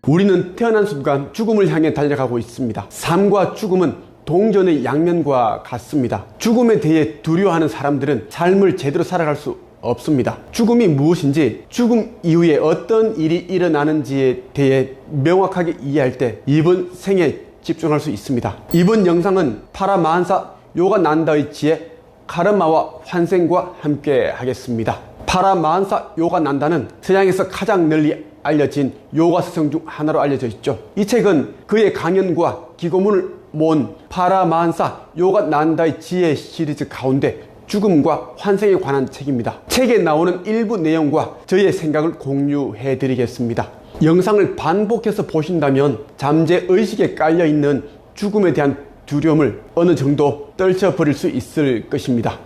우리는 태어난 순간 죽음을 향해 달려가고 있습니다. 삶과 죽음은 동전의 양면과 같습니다. 죽음에 대해 두려워하는 사람들은 삶을 제대로 살아갈 수 없습니다. 죽음이 무엇인지, 죽음 이후에 어떤 일이 일어나는지에 대해 명확하게 이해할 때 이번 생에 집중할 수 있습니다. 이번 영상은 파라마한사 요가난다의 지혜 카르마와 환생과 함께 하겠습니다. 파라마한사 요가난다는 서양에서 가장 널리 알려진 요가 스승 중 하나로 알려져 있죠. 이 책은 그의 강연과 기고문을 모은 파라마한사 요가난다의 지혜 시리즈 가운데 죽음과 환생에 관한 책입니다. 책에 나오는 일부 내용과 저의 생각을 공유해 드리겠습니다. 영상을 반복해서 보신다면 잠재의식에 깔려있는 죽음에 대한 두려움을 어느 정도 떨쳐버릴 수 있을 것입니다.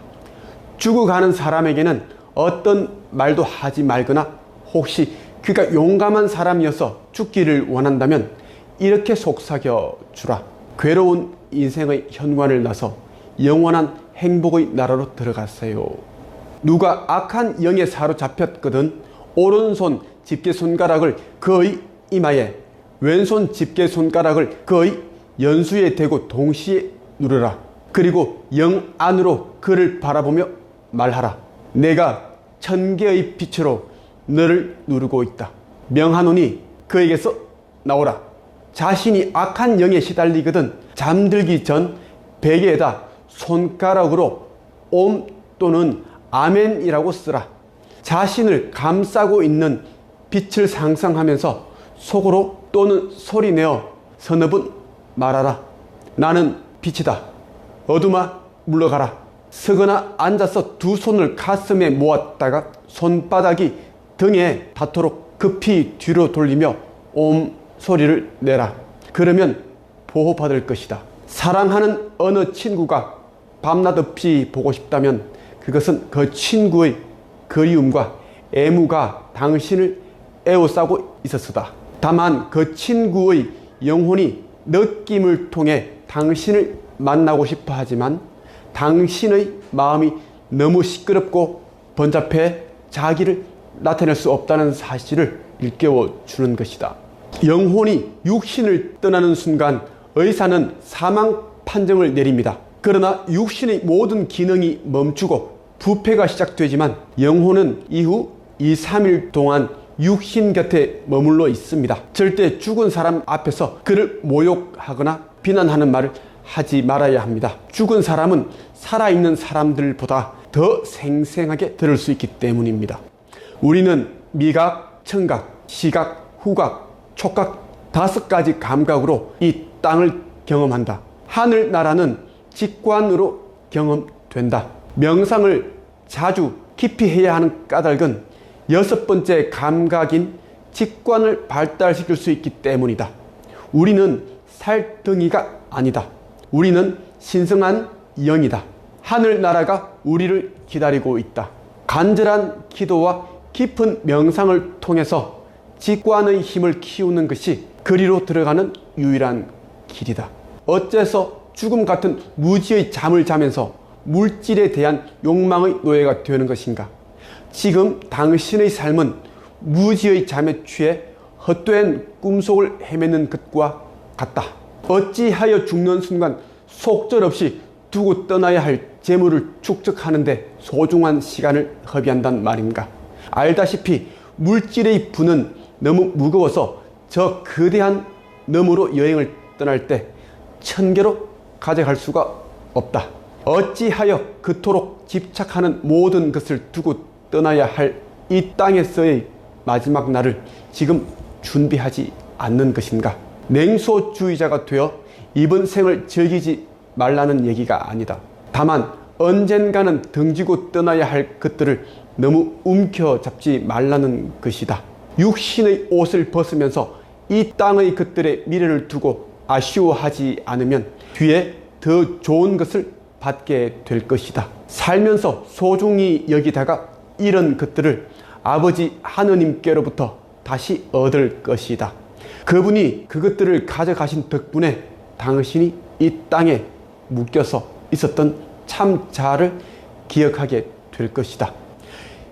죽어가는 사람에게는 어떤 말도 하지 말거나 혹시 그가 용감한 사람이어서 죽기를 원한다면 이렇게 속삭여 주라. 괴로운 인생의 현관을 나서 영원한 행복의 나라로 들어갔어요. 누가 악한 영에 사로잡혔거든 오른손 집게손가락을 그의 이마에, 왼손 집게손가락을 그의 연수에 대고 동시에 누르라. 그리고 영 안으로 그를 바라보며 말하라. 내가 천개의 빛으로 너를 누르고 있다. 명하노니 그에게서 나오라. 자신이 악한 영에 시달리거든 잠들기 전 베개에다 손가락으로 옴 또는 아멘이라고 쓰라. 자신을 감싸고 있는 빛을 상상하면서 속으로 또는 소리내어 서너 번 말하라. 나는 빛이다. 어둠아 물러가라. 서거나 앉아서 두 손을 가슴에 모았다가 손바닥이 등에 닿도록 급히 뒤로 돌리며 옴 소리를 내라. 그러면 보호받을 것이다. 사랑하는 어느 친구가 밤낮 없이 보고 싶다면 그것은 그 친구의 그리움과 애무가 당신을 에워싸고 있었으다. 다만 그 친구의 영혼이 느낌을 통해 당신을 만나고 싶어 하지만 당신의 마음이 너무 시끄럽고 번잡해 자기를 나타낼 수 없다는 사실을 일깨워 주는 것이다. 영혼이 육신을 떠나는 순간 의사는 사망 판정을 내립니다. 그러나 육신의 모든 기능이 멈추고 부패가 시작되지만 영혼은 이후 2, 3일 동안 육신 곁에 머물러 있습니다. 절대 죽은 사람 앞에서 그를 모욕하거나 비난하는 말을 하지 말아야 합니다. 죽은 사람은 살아있는 사람들보다 더 생생하게 들을 수 있기 때문입니다. 우리는 미각, 청각, 시각, 후각, 촉각 5가지 감각으로 이 땅을 경험한다. 하늘나라는 직관으로 경험된다. 명상을 자주 깊이 해야 하는 까닭은 6번째 감각인 직관을 발달시킬 수 있기 때문이다. 우리는 살덩이가 아니다. 우리는 신성한 영이다. 하늘나라가 우리를 기다리고 있다. 간절한 기도와 깊은 명상을 통해서 직관의 힘을 키우는 것이 그리로 들어가는 유일한 길이다. 어째서 죽음 같은 무지의 잠을 자면서 물질에 대한 욕망의 노예가 되는 것인가? 지금 당신의 삶은 무지의 잠에 취해 헛된 꿈속을 헤매는 것과 같다. 어찌하여 죽는 순간 속절없이 두고 떠나야 할 재물을 축적하는데 소중한 시간을 허비한단 말인가? 알다시피 물질의 부는 너무 무거워서 저 거대한 너머로 여행을 떠날 때 1000개로 가져갈 수가 없다. 어찌하여 그토록 집착하는 모든 것을 두고 떠나야 할 이 땅에서의 마지막 날을 지금 준비하지 않는 것인가? 냉소주의자가 되어 이번 생을 즐기지 말라는 얘기가 아니다. 다만 언젠가는 등지고 떠나야 할 것들을 너무 움켜잡지 말라는 것이다. 육신의 옷을 벗으면서 이 땅의 것들의 미래를 두고 아쉬워하지 않으면 뒤에 더 좋은 것을 받게 될 것이다. 살면서 소중히 여기다가 이런 것들을 아버지 하느님께로부터 다시 얻을 것이다. 그분이 그것들을 가져가신 덕분에 당신이 이 땅에 묶여서 있었던 참 자아를 기억하게 될 것이다.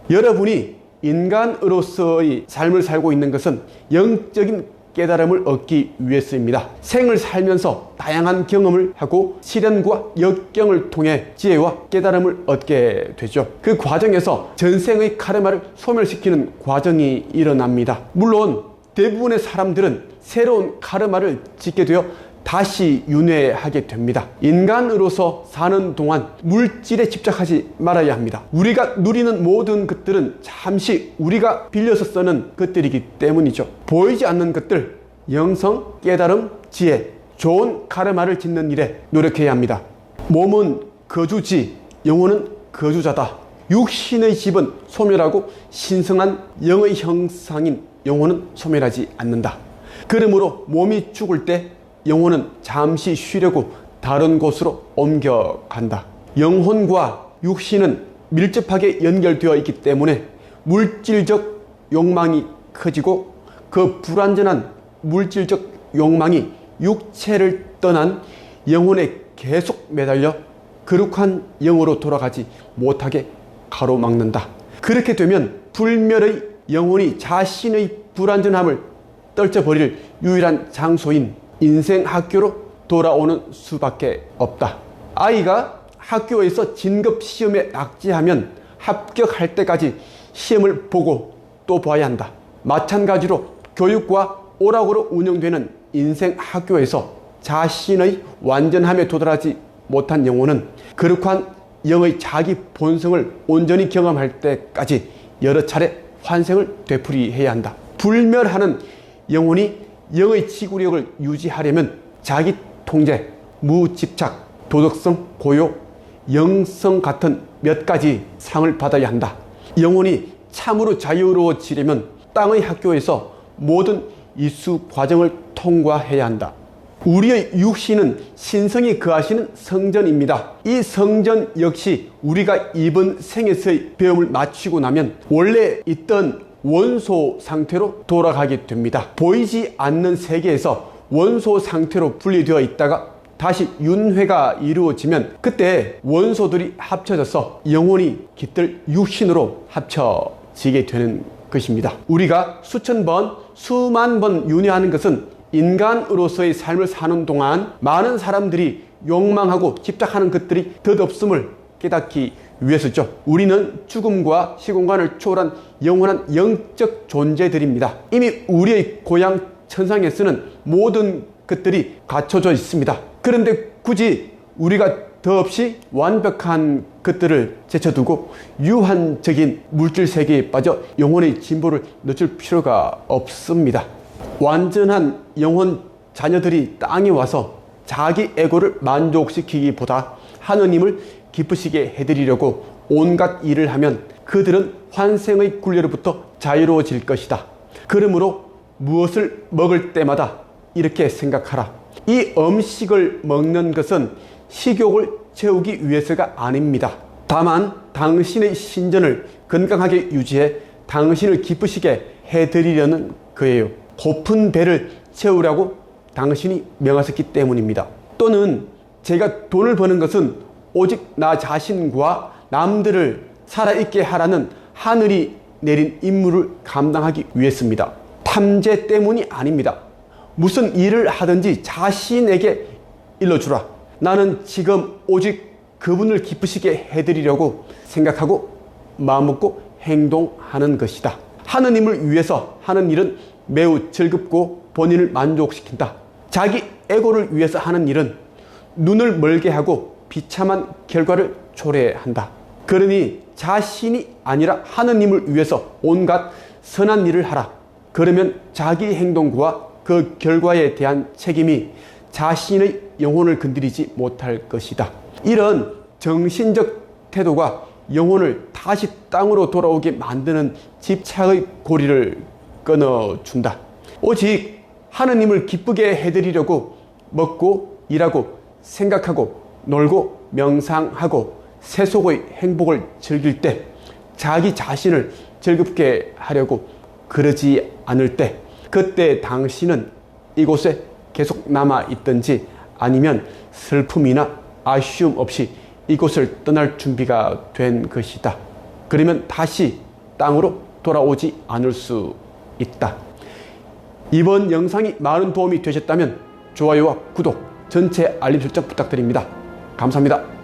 여러분이 인간으로서의 삶을 살고 있는 것은 영적인 깨달음을 얻기 위해서입니다. 생을 살면서 다양한 경험을 하고 시련과 역경을 통해 지혜와 깨달음을 얻게 되죠. 그 과정에서 전생의 카르마를 소멸시키는 과정이 일어납니다. 물론 대부분의 사람들은 새로운 카르마를 짓게 되어 다시 윤회하게 됩니다. 인간으로서 사는 동안 물질에 집착하지 말아야 합니다. 우리가 누리는 모든 것들은 잠시 우리가 빌려서 쓰는 것들이기 때문이죠. 보이지 않는 것들, 영성, 깨달음, 지혜, 좋은 카르마를 짓는 일에 노력해야 합니다. 몸은 거주지, 영혼은 거주자다. 육신의 집은 소멸하고 신성한 영의 형상인 영혼은 소멸하지 않는다. 그러므로 몸이 죽을 때 영혼은 잠시 쉬려고 다른 곳으로 옮겨간다. 영혼과 육신은 밀접하게 연결되어 있기 때문에 물질적 욕망이 커지고 그 불완전한 물질적 욕망이 육체를 떠난 영혼에 계속 매달려 거룩한 영으로 돌아가지 못하게 가로막는다. 그렇게 되면 불멸의 영혼이 자신의 불완전함을 떨쳐버릴 유일한 장소인 인생 학교로 돌아오는 수밖에 없다. 아이가 학교에서 진급 시험에 낙제하면 합격할 때까지 시험을 보고 또 봐야 한다. 마찬가지로 교육과 오락으로 운영되는 인생 학교에서 자신의 완전함에 도달하지 못한 영혼은 거룩한 영의 자기 본성을 온전히 경험할 때까지 여러 차례 환생을 되풀이해야 한다. 불멸하는 영혼이 영의 지구력을 유지하려면 자기 통제, 무집착, 도덕성, 고요, 영성 같은 몇 가지 상을 받아야 한다. 영혼이 참으로 자유로워지려면 땅의 학교에서 모든 이수 과정을 통과해야 한다. 우리의 육신은 신성이 거하시는 성전입니다. 이 성전 역시 우리가 이번 생에서의 배움을 마치고 나면 원래 있던 원소 상태로 돌아가게 됩니다. 보이지 않는 세계에서 원소 상태로 분리되어 있다가 다시 윤회가 이루어지면 그때 원소들이 합쳐져서 영혼이 깃들 육신으로 합쳐지게 되는 것입니다. 우리가 수천 번, 수만 번 윤회하는 것은 인간으로서의 삶을 사는 동안 많은 사람들이 욕망하고 집착하는 것들이 덧없음을 깨닫기 위해서죠. 우리는 죽음과 시공간을 초월한 영원한 영적 존재들입니다. 이미 우리의 고향 천상에서는 모든 것들이 갖춰져 있습니다. 그런데 굳이 우리가 더없이 완벽한 것들을 제쳐두고 유한적인 물질 세계에 빠져 영혼의 진보를 늦출 필요가 없습니다. 완전한 영혼 자녀들이 땅에 와서 자기 에고를 만족시키기보다 하느님을 기쁘시게 해드리려고 온갖 일을 하면 그들은 환생의 굴레로부터 자유로워질 것이다. 그러므로 무엇을 먹을 때마다 이렇게 생각하라. 이 음식을 먹는 것은 식욕을 채우기 위해서가 아닙니다. 다만 당신의 신전을 건강하게 유지해 당신을 기쁘시게 해드리려는 거예요. 고픈 배를 채우려고 당신이 명하셨기 때문입니다. 또는 제가 돈을 버는 것은 오직 나 자신과 남들을 살아있게 하라는 하늘이 내린 임무를 감당하기 위해서입니다. 탐재 때문이 아닙니다. 무슨 일을 하든지 자신에게 일러주라. 나는 지금 오직 그분을 기쁘시게 해드리려고 생각하고 마음먹고 행동하는 것이다. 하느님을 위해서 하는 일은 매우 즐겁고 본인을 만족시킨다. 자기 에고를 위해서 하는 일은 눈을 멀게 하고 비참한 결과를 초래한다. 그러니 자신이 아니라 하느님을 위해서 온갖 선한 일을 하라. 그러면 자기 행동과 그 결과에 대한 책임이 자신의 영혼을 건드리지 못할 것이다. 이런 정신적 태도가 영혼을 다시 땅으로 돌아오게 만드는 집착의 고리를 끊어준다. 오직 하느님을 기쁘게 해드리려고 먹고 일하고 생각하고 놀고 명상하고 세속의 행복을 즐길 때, 자기 자신을 즐겁게 하려고 그러지 않을 때, 그때 당신은 이곳에 계속 남아 있든지 아니면 슬픔이나 아쉬움 없이 이곳을 떠날 준비가 된 것이다. 그러면 다시 땅으로 돌아오지 않을 수 있다. 이번 영상이 많은 도움이 되셨다면 좋아요와 구독, 전체 알림 설정 부탁드립니다. 감사합니다.